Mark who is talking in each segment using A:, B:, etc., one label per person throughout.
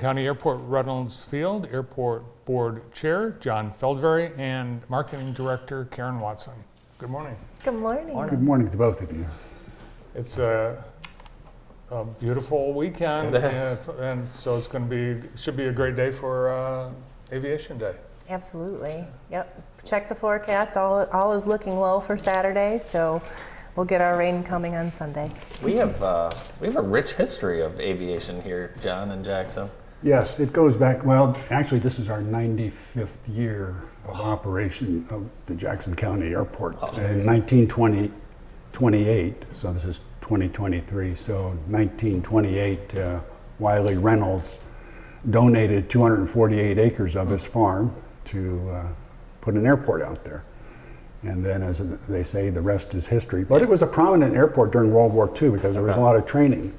A: County Airport Reynolds Field Airport Board Chair John Feldvary and Marketing Director Karyn Watson. Good morning.
B: Good morning.
C: Good morning to both of you.
A: It's a beautiful weekend,
D: It is.
A: and so it's going to be should be a great day for Aviation Day.
B: Absolutely. Yep. Check the forecast. All is looking well for Saturday, so we'll get our rain coming on Sunday.
D: We have a rich history of aviation here, John and Jackson.
C: Yes, it goes back, well, actually this is our 95th year of operation of the Jackson County Airport. In 1928, so this is 2023, so 1928, Wiley Reynolds donated 248 acres of his farm to put an airport out there. And then, as they say, the rest is history. But it was a prominent airport during World War II because there was a lot of training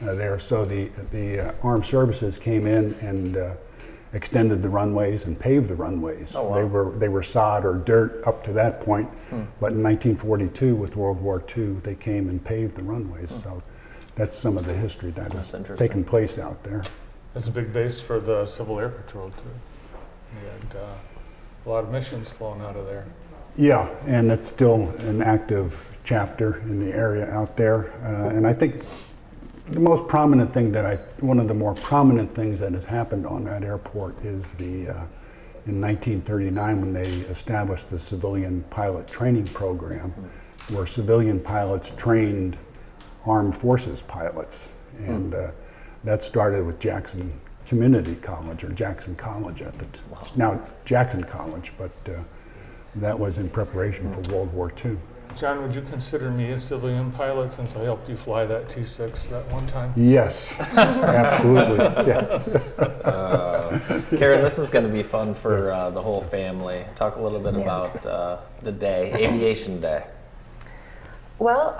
C: there. So the armed services came in and extended the runways and paved the runways.
D: Oh, wow.
C: They were sod or dirt up to that point. But in 1942, with World War II, they came and paved the runways. So that's some of the history that has taken place out there.
A: It's a big base for the Civil Air Patrol too. And a lot of missions flowing out of there.
C: Yeah, and it's still an active chapter in the area out there. And I think the most prominent thing one of the more prominent things that has happened on that airport is in 1939 when they established the civilian pilot training program, where civilian pilots trained armed forces pilots. And that started with Jackson Community College, or Jackson College it's now Jackson College, but that was in preparation for World War II.
A: John, would you consider me a civilian pilot since I helped you fly that T-6 that one time?
C: Yes, absolutely. Yeah.
D: Karyn, this is going to be fun for the whole family. Talk a little bit about the day, Aviation Day.
B: Well,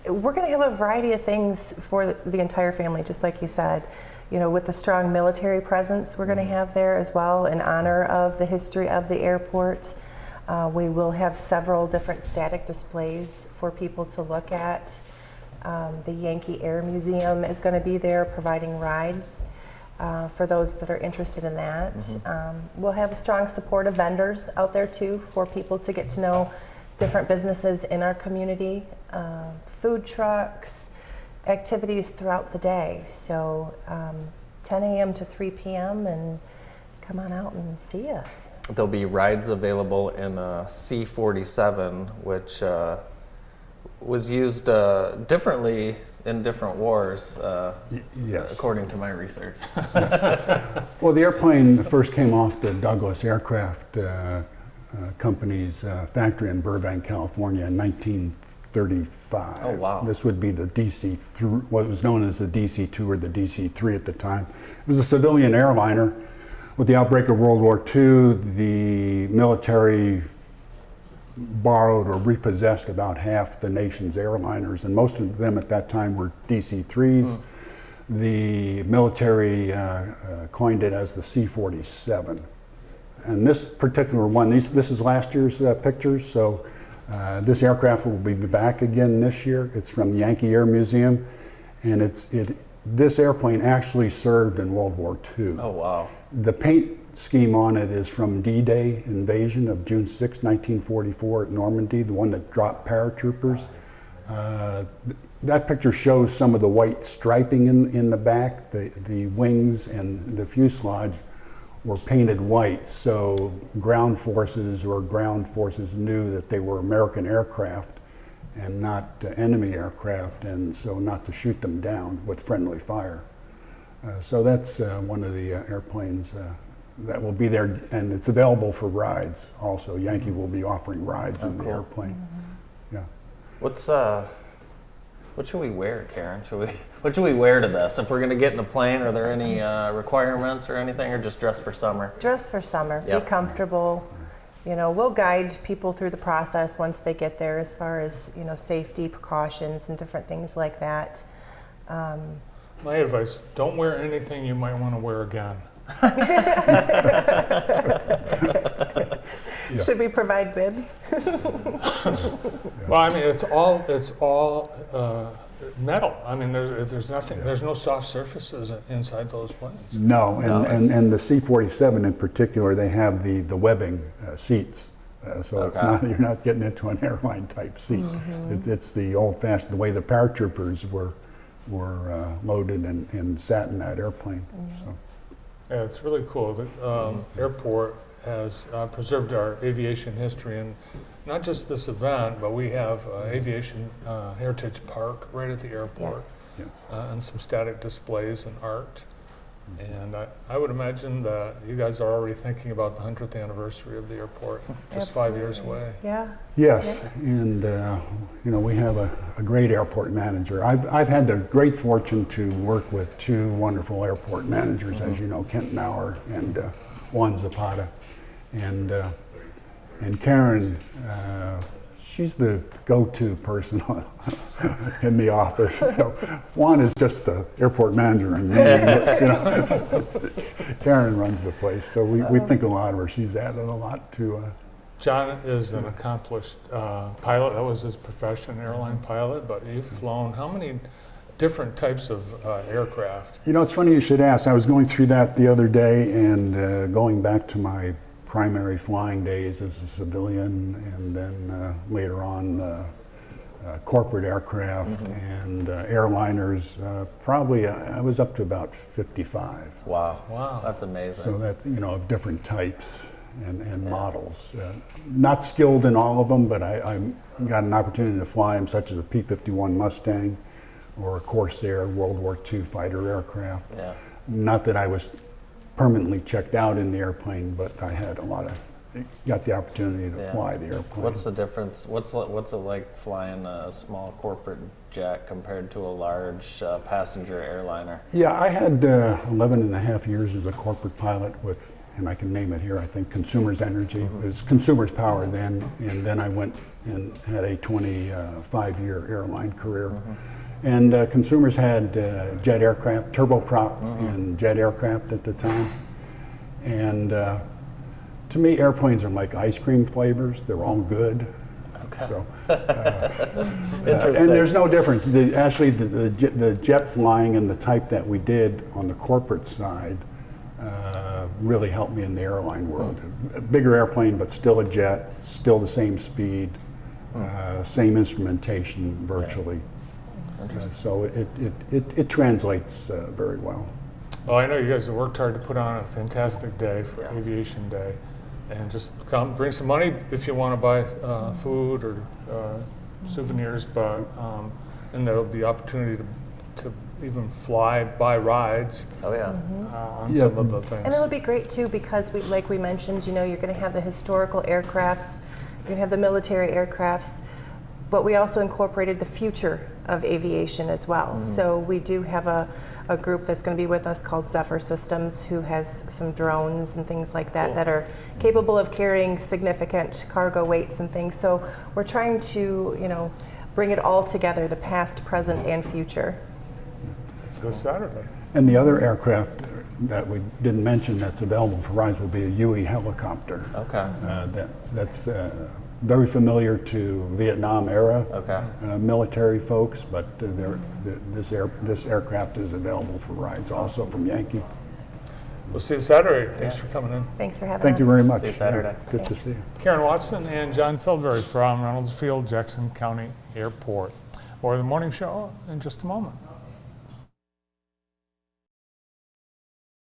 B: we're going to have a variety of things for the entire family, just like you said. You know, with the strong military presence we're going to have there as well, in honor of the history of the airport. We will have several different static displays for people to look at. The Yankee Air Museum is going to be there providing rides for those that are interested in that. We'll have strong support of vendors out there too for people to get to know different businesses in our community, food trucks, activities throughout the day. So 10 a.m. to 3 p.m. and come on out and see us.
D: There'll be rides available in a C-47, which was used differently in different wars,
C: Yes.
D: according to my research.
C: Well, the airplane first came off the Douglas Aircraft Company's factory in Burbank, California in 1935.
D: Oh, wow.
C: This would be the DC-3, what was known as the DC-2 or the DC-3 at the time. It was a civilian airliner. With the outbreak of World War II, the military borrowed or repossessed about half the nation's airliners, and most of them at that time were DC-3s. The military coined it as the C-47. And this particular one, this is last year's pictures, so this aircraft will be back again this year. It's from the Yankee Air Museum, and this airplane actually served in World War II.
D: Oh, wow.
C: The paint scheme on it is from D-Day invasion of June 6, 1944 at Normandy, the one that dropped paratroopers. That picture shows some of the white striping in the back. The wings and the fuselage were painted white, so ground forces knew that they were American aircraft and not enemy aircraft, and so not to shoot them down with friendly fire. So that's one of the airplanes that will be there, and it's available for rides also. Yankee will be offering rides in the airplane. Yeah.
D: What should we wear, Karyn? What should we wear to this? If we're going to get in a plane, are there any requirements or anything, or just dress for summer?
B: Dress for summer.
D: Yep.
B: Be comfortable. You know, we'll guide people through the process once they get there as far as, you know, safety precautions and different things like that.
A: My advice, don't wear anything you might want to wear again.
B: Should we provide bibs?
A: Well, I mean, it's all metal. I mean, there's nothing. There's no soft surfaces inside those planes.
C: No,
D: No,
C: and the C-47 in particular, they have the webbing seats. So it's
D: Okay.
C: not, you're not getting into an airline type seat. It's the old-fashioned, the way the paratroopers were loaded and sat in that airplane. So.
A: Yeah, it's really cool. The airport has preserved our aviation history, and not just this event, but we have Aviation Heritage Park right at the airport,
B: Yes.
C: Yes.
A: and some static displays and art. And I would imagine that you guys are already thinking about the 100th anniversary of the airport, just 5 years
B: Absolutely.
A: away.
B: Yeah.
C: Yes, and you know, we have a great airport manager. I've had the great fortune to work with two wonderful airport managers, as you know, Kent Nauer and Juan Zapata, and Karyn. She's the go-to person in the office. You know, Juan is just the airport manager, and you know, Karyn runs the place. So we think a lot of her. She's added a lot to.
A: John is an accomplished pilot. That was his profession, airline pilot. But you've flown how many different types of aircraft?
C: You know, it's funny you should ask. I was going through that the other day, and going back to my primary flying days as a civilian, and then later on corporate aircraft and airliners. Probably I was up to about 55.
D: Wow.
A: Wow.
D: That's amazing.
C: So that, you know, of different types and models. Not skilled in all of them, but I got an opportunity to fly them, such as a P-51 Mustang or a Corsair World War II fighter aircraft.
D: Yeah.
C: Not that I was permanently checked out in the airplane, but I had got the opportunity to
D: Yeah.
C: fly the airplane.
D: What's the difference? What's it like flying a small corporate jet compared to a large passenger airliner?
C: Yeah, I had 11 and a half years as a corporate pilot with, and I can name it here, I think Consumers Energy. It was Consumers Power then, and then I went and had a 25-year airline career. And Consumers had jet aircraft, turboprop and jet aircraft at the time. And to me, airplanes are like ice cream flavors. They're all good.
D: Okay.
C: So,
D: Interesting.
C: and there's no difference. The jet flying and the type that we did on the corporate side really helped me in the airline world. A bigger airplane, but still a jet, still the same speed, same instrumentation virtually. So it translates very well.
A: Well, I know you guys have worked hard to put on a fantastic day for Aviation Day, and just come bring some money if you want to buy food or souvenirs, but and there'll be opportunity to even buy rides
D: Oh yeah.
A: on some of the things.
B: And it'll be great too because, like we mentioned, you know, you're going to have the historical aircrafts, you're going to have the military aircrafts, but we also incorporated the future of aviation as well. So we do have a group that's going to be with us called Zephyr Systems, who has some drones and things like that that are capable of carrying significant cargo weights and things. So we're trying to, you know, bring it all together, the past, present, and future.
A: It's this Saturday.
C: And the other aircraft that we didn't mention that's available for rides will be a Huey helicopter.
D: Okay.
C: That's very familiar to Vietnam era
D: Okay.
C: military folks, but this aircraft is available for rides also from Yankee.
A: We'll see you Saturday. Thanks for coming in.
B: Thanks for having us.
C: Thank you very much.
D: See you Saturday.
C: Yeah, good to see you.
A: Karyn Watson and John Feldvary from Reynolds Field, Jackson County Airport. More of the morning show in just a moment.